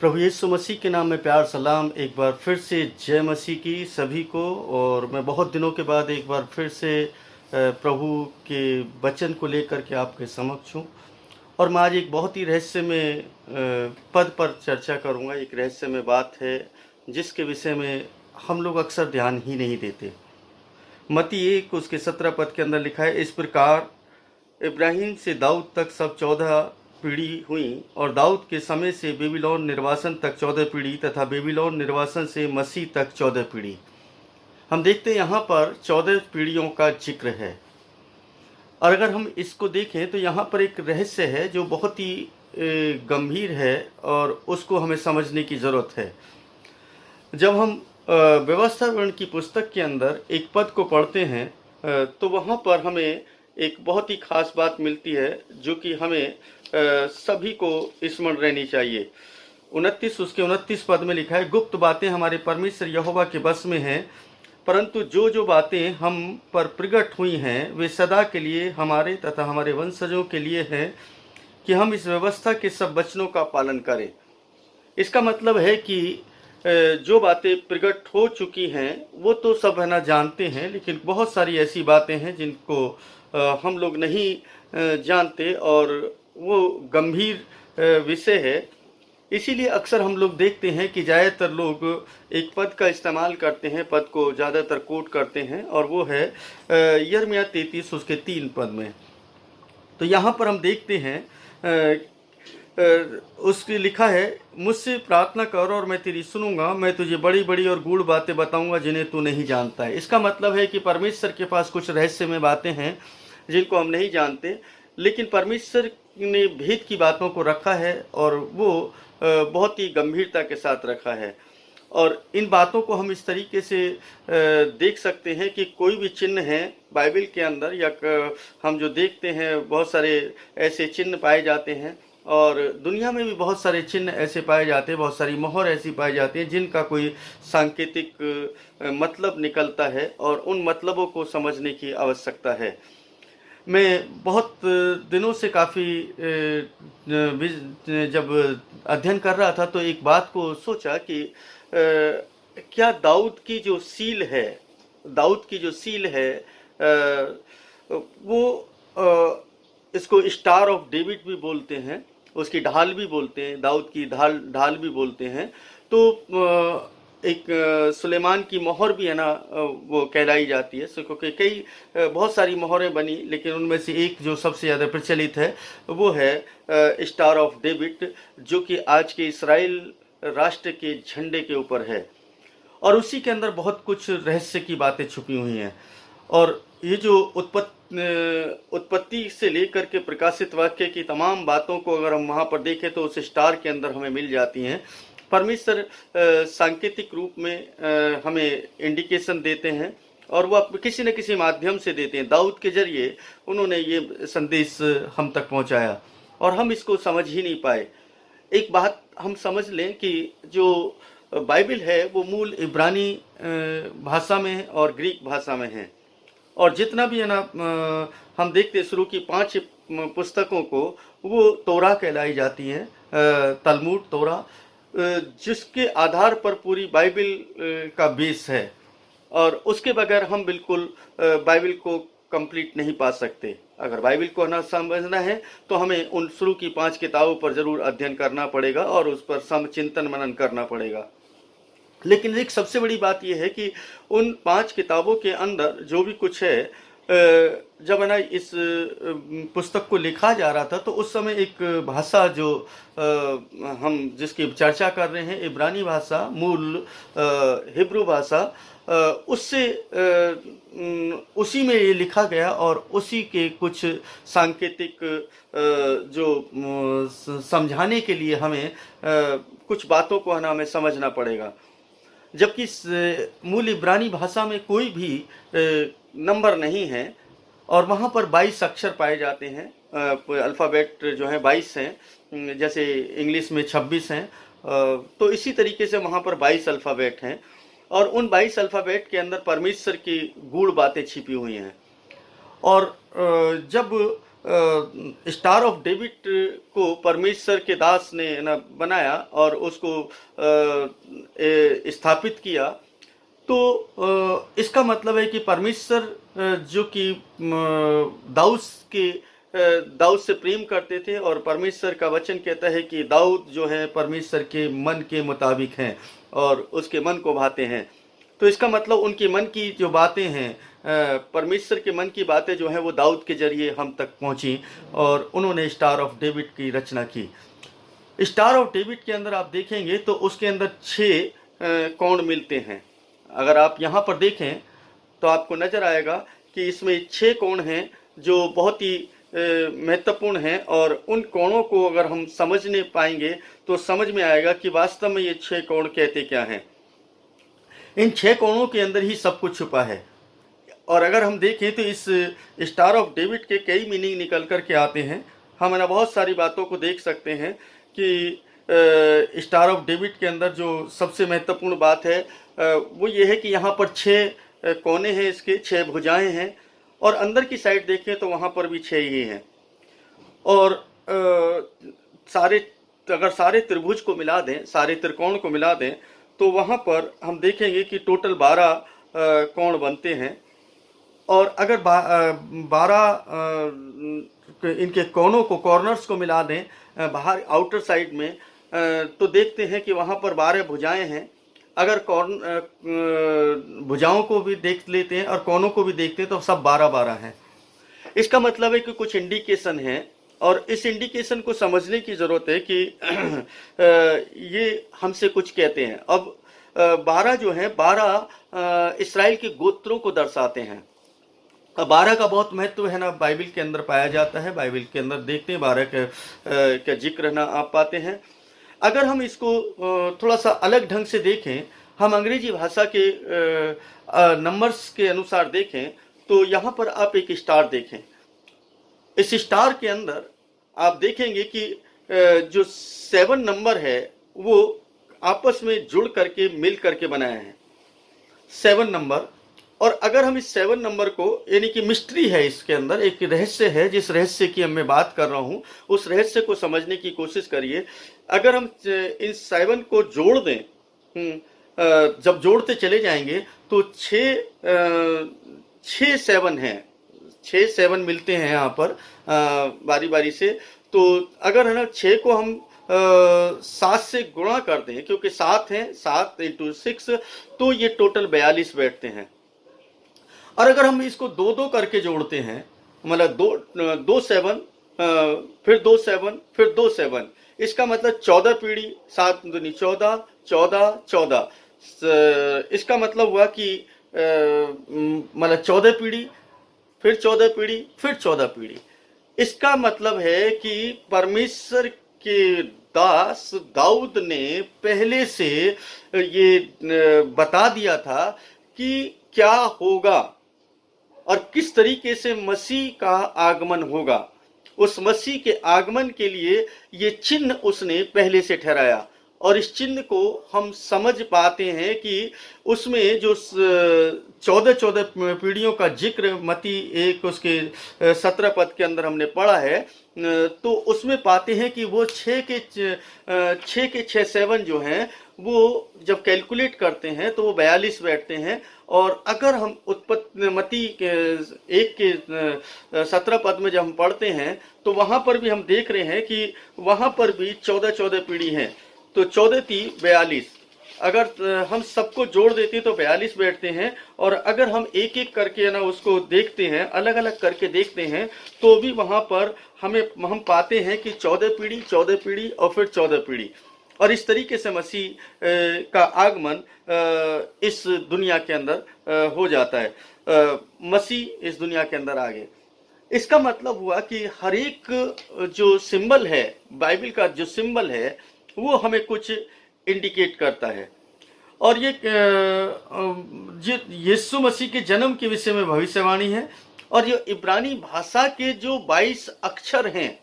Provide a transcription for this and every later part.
प्रभु यीशु मसीह के नाम में प्यार सलाम। एक बार फिर से जय मसीह की सभी को। और मैं बहुत दिनों के बाद एक बार फिर से प्रभु के वचन को लेकर के आपके समक्ष हूँ। और मैं आज एक बहुत ही रहस्यमय पद पर चर्चा करूँगा। एक रहस्यमय बात है जिसके विषय में हम लोग अक्सर ध्यान ही नहीं देते। मत्ती 1 उसके 17 पद के अंदर लिखा है, इस प्रकार इब्राहिम से दाऊद तक सब 14 पीढ़ी हुई, और दाऊद के समय से बेबीलोन निर्वासन तक 14 पीढ़ी, तथा बेबीलोन निर्वासन से मसीह तक 14 पीढ़ी। हम देखते हैं यहाँ पर 14 पीढ़ियों का जिक्र है। और अगर हम इसको देखें तो यहाँ पर एक रहस्य है जो बहुत ही गंभीर है और उसको हमें समझने की ज़रूरत है। जब हम व्यवस्था वर्ण की पुस्तक के अंदर एक पद को पढ़ते हैं तो वहाँ पर हमें एक बहुत ही खास बात मिलती है जो कि हमें सभी को स्मरण रहनी चाहिए। 29 पद में लिखा है, गुप्त बातें हमारे परमेश्वर यहोवा के बस में हैं, परंतु जो जो बातें हम पर प्रकट हुई हैं वे सदा के लिए हमारे तथा हमारे वंशजों के लिए हैं कि हम इस व्यवस्था के सब वचनों का पालन करें। इसका मतलब है कि जो बातें प्रकट हो चुकी हैं वो तो सब है ना जानते हैं, लेकिन बहुत सारी ऐसी बातें हैं जिनको हम लोग नहीं जानते और वो गंभीर विषय है। इसीलिए अक्सर हम लोग देखते हैं कि ज़्यादातर लोग एक पद का इस्तेमाल करते हैं, पद को ज़्यादातर कोट करते हैं, और वो है यिर्मयाह 33 उसके 3 पद में। तो यहाँ पर हम देखते हैं उसकी लिखा है, मुझसे प्रार्थना कर और मैं तेरी सुनूंगा, मैं तुझे बड़ी बड़ी और गूढ़ बातें बताऊंगा जिन्हें तू नहीं जानता है। इसका मतलब है कि परमेश्वर के पास कुछ रहस्यमय बातें हैं जिनको हम नहीं जानते, लेकिन परमेश्वर ने भेद की बातों को रखा है और वो बहुत ही गंभीरता के साथ रखा है। और इन बातों को हम इस तरीके से देख सकते हैं कि कोई भी चिन्ह है बाइबल के अंदर, या हम जो देखते हैं बहुत सारे ऐसे चिन्ह पाए जाते हैं, और दुनिया में भी बहुत सारे चिन्ह ऐसे पाए जाते हैं, बहुत सारी मोहर ऐसी पाई जाती है जिनका कोई सांकेतिक मतलब निकलता है, और उन मतलबों को समझने की आवश्यकता है। मैं बहुत दिनों से काफ़ी जब अध्ययन कर रहा था तो एक बात को सोचा कि क्या दाऊद की जो सील है वो इसको स्टार ऑफ डेविड भी बोलते हैं, उसकी ढाल भी बोलते हैं, दाऊद की ढाल भी बोलते हैं। तो एक सुलेमान की मोहर भी है ना वो कहलाई जाती है, क्योंकि कई बहुत सारी मोहरें बनी, लेकिन उनमें से एक जो सबसे ज़्यादा प्रचलित है वो है स्टार ऑफ डेविड, जो कि आज के इस्राएल राष्ट्र के झंडे के ऊपर है। और उसी के अंदर बहुत कुछ रहस्य की बातें छुपी हुई हैं। और ये जो उत्पत्ति से लेकर के प्रकाशित वाक्य की तमाम बातों को अगर हम वहाँ पर देखें तो उस स्टार के अंदर हमें मिल जाती हैं। परमेश्वर सांकेतिक रूप में हमें इंडिकेशन देते हैं, और वो किसी न किसी माध्यम से देते हैं। दाऊद के जरिए उन्होंने ये संदेश हम तक पहुंचाया और हम इसको समझ ही नहीं पाए। एक बात हम समझ लें कि जो बाइबल है वो मूल इब्रानी भाषा में है और ग्रीक भाषा में है, और जितना भी है ना हम देखते शुरू की 5 पुस्तकों को वो तोरा कहलाई जाती हैं, तलमूद तोरा, जिसके आधार पर पूरी बाइबल का बेस है, और उसके बगैर हम बिल्कुल बाइबल को कंप्लीट नहीं पा सकते। अगर बाइबल को ना समझना है तो हमें उन शुरू की 5 किताबों पर ज़रूर अध्ययन करना पड़ेगा और उस पर चिंतन मनन करना पड़ेगा। लेकिन एक सबसे बड़ी बात यह है कि उन 5 किताबों के अंदर जो भी कुछ है, जब है ना इस पुस्तक को लिखा जा रहा था तो उस समय एक भाषा जो हम जिसकी चर्चा कर रहे हैं, इब्रानी भाषा, मूल हिब्रू भाषा, उससे उसी में ये लिखा गया, और उसी के कुछ सांकेतिक जो समझाने के लिए हमें कुछ बातों को है ना हमें समझना पड़ेगा। जबकि मूल इब्रानी भाषा में कोई भी नंबर नहीं है, और वहाँ पर 22 अक्षर पाए जाते हैं। अल्फ़ाबेट जो है 22 हैं, जैसे इंग्लिश में 26 हैं, तो इसी तरीके से वहाँ पर 22 अल्फ़ाबेट हैं, और उन 22 अल्फ़ाबेट के अंदर परमेश्वर की गूढ़ बातें छिपी हुई हैं। और जब स्टार ऑफ डेविड को परमेश्वर के दास ने ना बनाया और उसको स्थापित किया, तो इसका मतलब है कि परमेश्वर जो कि दाऊद से प्रेम करते थे, और परमेश्वर का वचन कहता है कि दाऊद जो है परमेश्वर के मन के मुताबिक हैं और उसके मन को भाते हैं। तो इसका मतलब उनके मन की जो बातें हैं, परमेश्वर के मन की बातें जो हैं वो दाऊद के जरिए हम तक पहुंची और उन्होंने स्टार ऑफ डेविड की रचना की। स्टार ऑफ डेविड के अंदर आप देखेंगे तो उसके अंदर 6 कोण मिलते हैं। अगर आप यहाँ पर देखें तो आपको नजर आएगा कि इसमें 6 कोण हैं जो बहुत ही महत्वपूर्ण हैं, और उन कोणों को अगर हम समझने पाएंगे तो समझ में आएगा कि वास्तव में ये 6 कोण कहते क्या हैं। इन 6 कोणों के अंदर ही सब कुछ छुपा है। और अगर हम देखें तो इस स्टार ऑफ डेविड के कई मीनिंग निकल कर के आते हैं। हम ना बहुत सारी बातों को देख सकते हैं कि स्टार ऑफ डेविड के अंदर जो सबसे महत्वपूर्ण बात है वो ये है कि यहाँ पर 6 कोने हैं, इसके 6 भुजाएं हैं, और अंदर की साइड देखें तो वहाँ पर भी 6 ही हैं। और अगर सारे त्रिभुज को मिला दें, सारे त्रिकोण को मिला दें, तो वहाँ पर हम देखेंगे कि टोटल 12 कोण बनते हैं। और अगर 12 इनके कोनों को, कॉर्नर्स को मिला दें बाहर आउटर साइड में, तो देखते हैं कि वहाँ पर 12 भुजाएं हैं। अगर भुजाओं को भी देख लेते हैं और कोनों को भी देखते हैं तो सब 12-12 हैं। इसका मतलब है कि कुछ इंडिकेशन है, और इस इंडिकेशन को समझने की ज़रूरत है कि ये हमसे कुछ कहते हैं। अब 12 जो है, 12 इस्राएल के गोत्रों को दर्शाते हैं। 12 का बहुत महत्व है ना, बाइबल के अंदर पाया जाता है। बाइबल के अंदर देखते हैं 12 का जिक्र ना आप पाते हैं। अगर हम इसको थोड़ा सा अलग ढंग से देखें, हम अंग्रेजी भाषा के नंबर्स के अनुसार देखें, तो यहाँ पर आप एक स्टार देखें। इस स्टार के अंदर आप देखेंगे कि जो 7 नंबर है वो आपस में जुड़ करके, मिल करके बनाया है 7 नंबर। और अगर हम इस 7 नंबर को, यानी कि मिस्ट्री है इसके अंदर, एक रहस्य है, जिस रहस्य की मैं बात कर रहा हूँ उस रहस्य को समझने की कोशिश करिए। अगर हम इन 7 को जोड़ दें, जब जोड़ते चले जाएंगे तो 6 7 हैं, 6 7 मिलते हैं यहाँ पर बारी बारी से। तो अगर है ना 6 को हम 7 से गुणा कर दें, क्योंकि 7 हैं, 7 × 6, तो ये टोटल 42 बैठते हैं। और अगर हम इसको 2-2 करके जोड़ते हैं, मतलब 2 7, फिर 2 7, फिर 2 7, इसका मतलब 14 पीढ़ी, 7 दूनी 14, 14 14। इसका मतलब हुआ कि मतलब 14 पीढ़ी, फिर 14 पीढ़ी, फिर 14 पीढ़ी। इसका मतलब है कि परमेश्वर के दास दाऊद ने पहले से ये बता दिया था कि क्या होगा और किस तरीके से मसीह का आगमन होगा। उस मसीह के आगमन के लिए ये चिन्ह उसने पहले से ठहराया, और इस चिन्ह को हम समझ पाते हैं कि उसमें जो 14 पीढ़ियों का जिक्र मत्ती 1 उसके 17 पद के अंदर हमने पढ़ा है, तो उसमें पाते हैं कि वो 6 के 6 7 जो हैं वो जब कैलकुलेट करते हैं तो वो 42 बैठते हैं। और अगर हम मत्ती 1 के 17 पद में जब हम पढ़ते हैं तो वहाँ पर भी हम देख रहे हैं कि वहाँ पर भी 14 पीढ़ी हैं, तो 14 × 42। अगर हम सबको जोड़ देते तो 42 बैठते हैं, और अगर हम एक एक करके ना उसको देखते हैं, अलग अलग करके देखते हैं, तो भी वहाँ पर हम पाते हैं कि 14 पीढ़ी और फिर 14 पीढ़ी। और इस तरीके से मसीह का आगमन इस दुनिया के अंदर हो जाता है। मसीह इस दुनिया के अंदर आ गए। इसका मतलब हुआ कि हर एक जो सिंबल है, बाइबल का जो सिंबल है, वो हमें कुछ इंडिकेट करता है। और ये यीशु मसीह के जन्म के विषय में भविष्यवाणी है। और ये इब्रानी भाषा के जो 22 अक्षर हैं,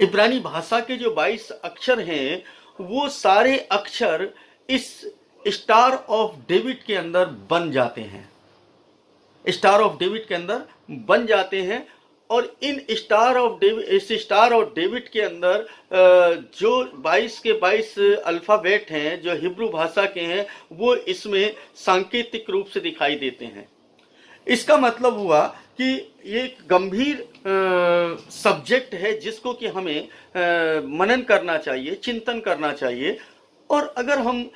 इब्रानी भाषा के जो 22 अक्षर हैं, वो सारे अक्षर इस स्टार ऑफ डेविड के अंदर बन जाते हैं, स्टार ऑफ डेविड के अंदर बन जाते हैं। और इन स्टार ऑफ डेविड, इस स्टार ऑफ डेविड के अंदर जो 22 के 22 अल्फ़ाबेट हैं जो हिब्रू भाषा के हैं, वो इसमें सांकेतिक रूप से दिखाई देते हैं। इसका मतलब हुआ कि ये एक गंभीर सब्जेक्ट है जिसको कि हमें मनन करना चाहिए, चिंतन करना चाहिए। और अगर हम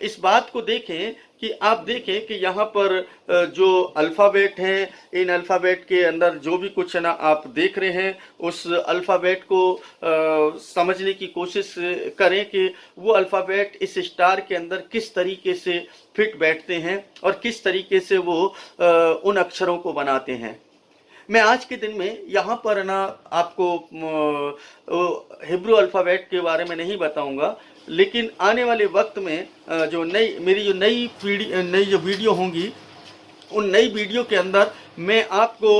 इस बात को देखें कि आप देखें कि यहाँ पर जो अल्फ़ाबेट हैं, इन अल्फ़ाबेट के अंदर जो भी कुछ है ना आप देख रहे हैं, उस अल्फ़ाबेट को समझने की कोशिश करें कि वो अल्फ़ाबेट इस स्टार के अंदर किस तरीके से फिट बैठते हैं और किस तरीके से वो उन अक्षरों को बनाते हैं। मैं आज के दिन में यहाँ पर ना आपको हिब्रू अल्फ़ाबेट के बारे में नहीं बताऊंगा, लेकिन आने वाले वक्त में जो नई पीढ़ी, नई जो वीडियो होंगी, उन नई वीडियो के अंदर मैं आपको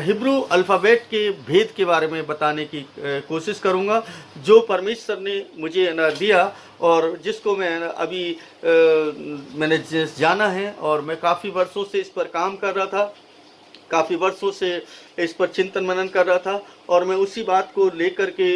हिब्रू अल्फ़ाबेट के भेद के बारे में बताने की कोशिश करूंगा, जो परमेश्वर ने मुझे ना दिया और जिसको मैं अभी मैंने जाना है। और मैं काफ़ी वर्षों से इस पर काम कर रहा था, काफ़ी वर्षों से इस पर चिंतन मनन कर रहा था, और मैं उसी बात को लेकर के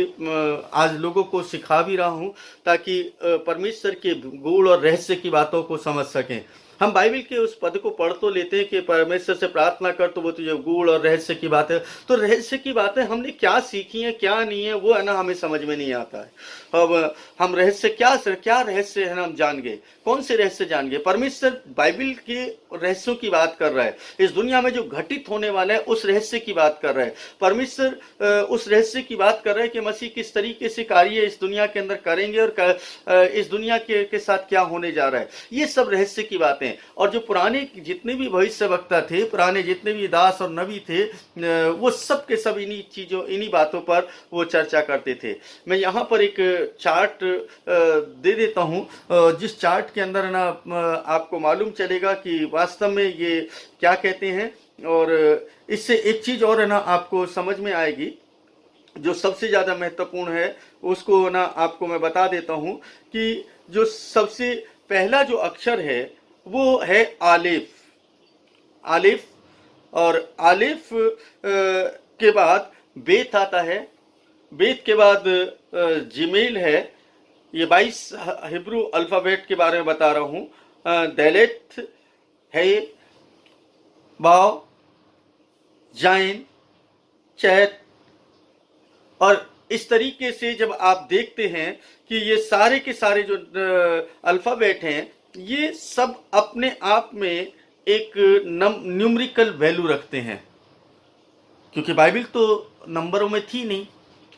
आज लोगों को सिखा भी रहा हूँ, ताकि परमेश्वर के गूढ़ और रहस्य की बातों को समझ सकें। हम बाइबल के उस पद को पढ़ तो लेते हैं कि परमेश्वर से प्रार्थना कर तो वो तुझे गूढ़ और रहस्य की बात है, तो रहस्य की बातें हमने क्या सीखी हैं क्या नहीं है वो है ना हमें समझ में नहीं आता है। अब हम रहस्य क्या रहस्य है ना हम जान गए, कौन से रहस्य जान गए? परमेश्वर बाइबल के रहस्यों की बात कर रहा है, इस दुनिया में जो घटित होने वाला है उस रहस्य की बात कर रहा है। परमेश्वर उस रहस्य की बात कर रहा है कि मसीह किस तरीके से कार्य इस दुनिया के अंदर करेंगे और इस दुनिया के साथ क्या होने जा रहा है, ये सब रहस्य की बातें। और जो पुराने जितने भी भविष्यवक्ता थे, पुराने जितने भी दास और नबी थे, वो सब के सब इन्हीं चीज़ों, इन्हीं बातों पर वो चर्चा करते थे। मैं यहाँ पर एक चार्ट दे देता हूँ, जिस चार्ट के अंदर ना आपको मालूम चलेगा कि वास्तव में ये क्या कहते हैं। और इससे एक चीज़ और है ना आपको समझ में आएगी, जो सबसे ज़्यादा महत्वपूर्ण है उसको ना आपको मैं बता देता हूँ कि जो सबसे पहला जो अक्षर है वो है आलिफ। आलिफ, और आलिफ के बाद बेत आता है, बेत के बाद जिमेल है। ये 22 हिब्रू अल्फ़ाबेट के बारे में बता रहा हूँ। दैलेथ है, बाव, जाइन, चैत। और इस तरीके से जब आप देखते हैं कि ये सारे के सारे जो अल्फ़ाबेट हैं, ये सब अपने आप में एक न्यूमेरिकल वैल्यू रखते हैं, क्योंकि बाइबल तो नंबरों में थी नहीं।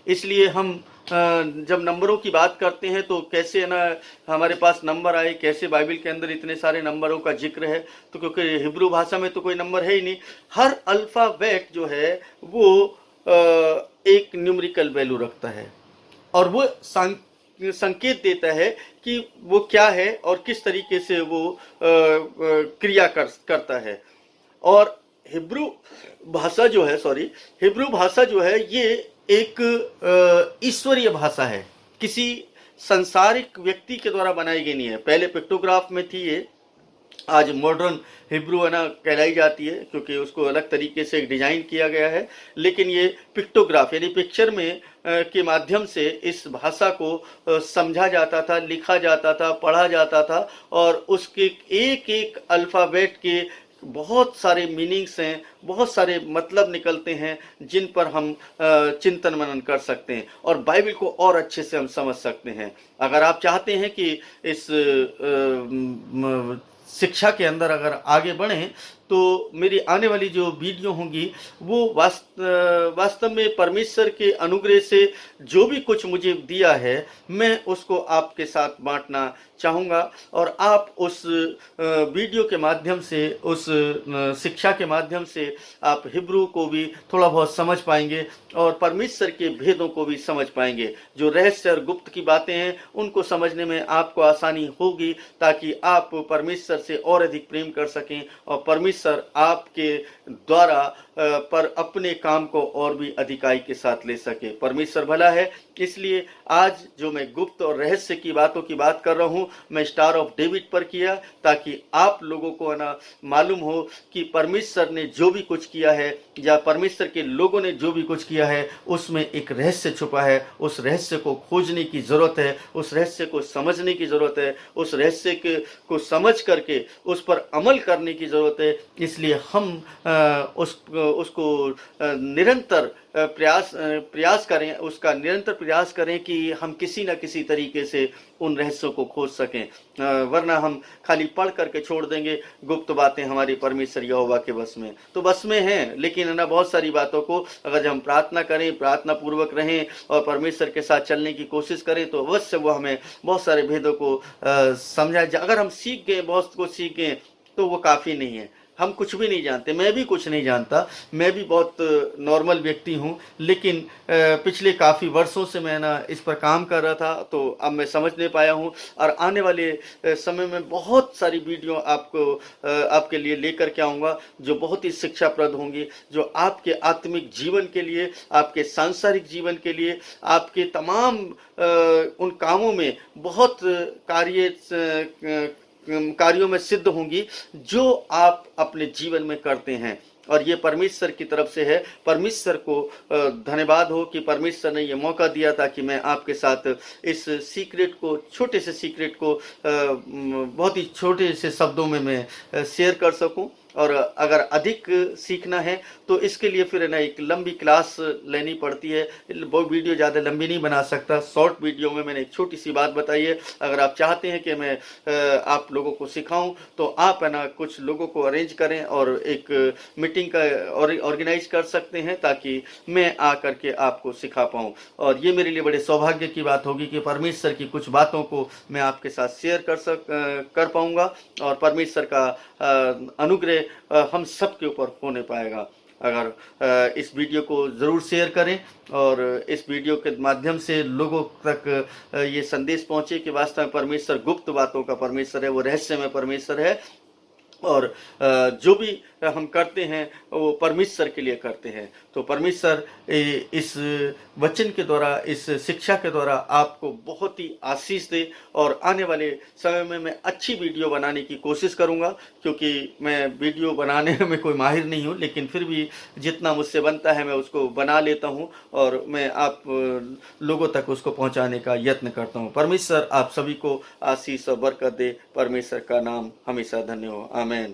इसलिए हम जब नंबरों की बात करते हैं तो कैसे ना हमारे पास नंबर आए, कैसे बाइबल के अंदर इतने सारे नंबरों का जिक्र है, तो क्योंकि हिब्रू भाषा में तो कोई नंबर है ही नहीं। हर अल्फ़ाबेट जो है वो एक न्यूमेरिकल वैल्यू रखता है, और वो संकेत देता है कि वो क्या है और किस तरीके से वो क्रिया करता है। और हिब्रू भाषा जो है ये एक ईश्वरीय भाषा है, किसी संसारिक व्यक्ति के द्वारा बनाई गई नहीं है। पहले पिक्टोग्राफ में थी ये, आज मॉडर्न हिब्रू है ना कहलाई जाती है, क्योंकि उसको अलग तरीके से डिजाइन किया गया है। लेकिन ये पिक्टोग्राफ यानी पिक्चर में के माध्यम से इस भाषा को समझा जाता था, लिखा जाता था, पढ़ा जाता था, और उसके एक एक अल्फ़ाबेट के बहुत सारे मीनिंग्स हैं, बहुत सारे मतलब निकलते हैं, जिन पर हम चिंतन मनन कर सकते हैं और बाइबल को और अच्छे से हम समझ सकते हैं। अगर आप चाहते हैं कि इस शिक्षा के अंदर अगर आगे बढ़ें, तो मेरी आने वाली जो वीडियो होंगी वो वास्तव में परमेश्वर के अनुग्रह से जो भी कुछ मुझे दिया है मैं उसको आपके साथ बांटना चाहूँगा, और आप उस वीडियो के माध्यम से, उस शिक्षा के माध्यम से आप हिब्रू को भी थोड़ा बहुत समझ पाएंगे और परमेश्वर के भेदों को भी समझ पाएंगे। जो रहस्य और गुप्त की बातें हैं उनको समझने में आपको आसानी होगी, ताकि आप परमेश्वर से और अधिक प्रेम कर सकें और परमेश्वर आपके द्वारा पर अपने काम को और भी अधिकाई के साथ ले सके। परमेश्वर भला है। इसलिए आज जो मैं गुप्त और रहस्य की बातों की बात कर रहा हूँ, मैं स्टार ऑफ डेविड पर किया, ताकि आप लोगों को है ना मालूम हो कि परमेश्वर ने जो भी कुछ किया है या परमेश्वर के लोगों ने जो भी कुछ किया है, उसमें एक रहस्य छुपा है। उस रहस्य को खोजने की ज़रूरत है, उस रहस्य को समझने की ज़रूरत है, उस रहस्य को समझ करके उस पर अमल करने की ज़रूरत है। इसलिए हम उसको निरंतर प्रयास करें, उसका निरंतर प्रयास करें कि हम किसी न किसी तरीके से उन रहस्यों को खोज सकें, वरना हम खाली पढ़ करके छोड़ देंगे। गुप्त बातें हमारी परमेश्वर यहोवा के बस में तो बस में हैं, लेकिन है ना बहुत सारी बातों को अगर हम प्रार्थना करें, प्रार्थना पूर्वक रहें और परमेश्वर के साथ चलने की कोशिश करें तो अवश्य वो हमें बहुत सारे भेदों को समझा। अगर हम सीख गए, बहुत कुछ सीख गए, तो वो काफ़ी नहीं है। हम कुछ भी नहीं जानते, मैं भी कुछ नहीं जानता, मैं भी बहुत नॉर्मल व्यक्ति हूँ, लेकिन पिछले काफ़ी वर्षों से मैं ना इस पर काम कर रहा था, तो अब मैं समझ नहीं पाया हूँ। और आने वाले समय में बहुत सारी वीडियो आपके लिए लेकर के आऊँगा, जो बहुत ही शिक्षाप्रद होंगी, जो आपके आत्मिक जीवन के लिए, आपके सांसारिक जीवन के लिए, आपके तमाम उन कामों में बहुत कार्यों में सिद्ध होंगी जो आप अपने जीवन में करते हैं। और ये परमेश्वर की तरफ से है। परमेश्वर को धन्यवाद हो कि परमेश्वर ने ये मौका दिया था कि मैं आपके साथ इस सीक्रेट को, छोटे से सीक्रेट को बहुत ही छोटे से शब्दों में मैं शेयर कर सकूं। और अगर अधिक सीखना है तो इसके लिए फिर ना एक लंबी क्लास लेनी पड़ती है। वो वीडियो ज़्यादा लंबी नहीं बना सकता, शॉर्ट वीडियो में मैंने एक छोटी सी बात बताई है। अगर आप चाहते हैं कि मैं आप लोगों को सिखाऊं तो आप है ना कुछ लोगों को अरेंज करें और एक मीटिंग का ऑर्गेनाइज कर सकते हैं, ताकि मैं आ करके आपको सिखा पाऊं। और ये मेरे लिए बड़े सौभाग्य की बात होगी कि परमेश्वर की कुछ बातों को मैं आपके साथ शेयर कर पाऊंगा, और परमेश्वर का अनुग्रह हम सब के ऊपर होने पाएगा। अगर इस वीडियो को ज़रूर शेयर करें और इस वीडियो के माध्यम से लोगों तक ये संदेश पहुंचे कि वास्तव में परमेश्वर गुप्त बातों का परमेश्वर है, वो रहस्य में परमेश्वर है, और जो भी हम करते हैं वो परमेश्वर के लिए करते हैं। तो परमेश्वर इस वचन के द्वारा, इस शिक्षा के द्वारा आपको बहुत ही आशीष दे। और आने वाले समय में मैं अच्छी वीडियो बनाने की कोशिश करूंगा, क्योंकि मैं वीडियो बनाने में कोई माहिर नहीं हूं, लेकिन फिर भी जितना मुझसे बनता है मैं उसको बना लेता हूं और मैं आप लोगों तक उसको पहुंचाने का यत्न करता हूं। परमेश्वर आप सभी को आशीष और बरकत दे। परमेश्वर का नाम हमेशा धन्य हो। आमीन।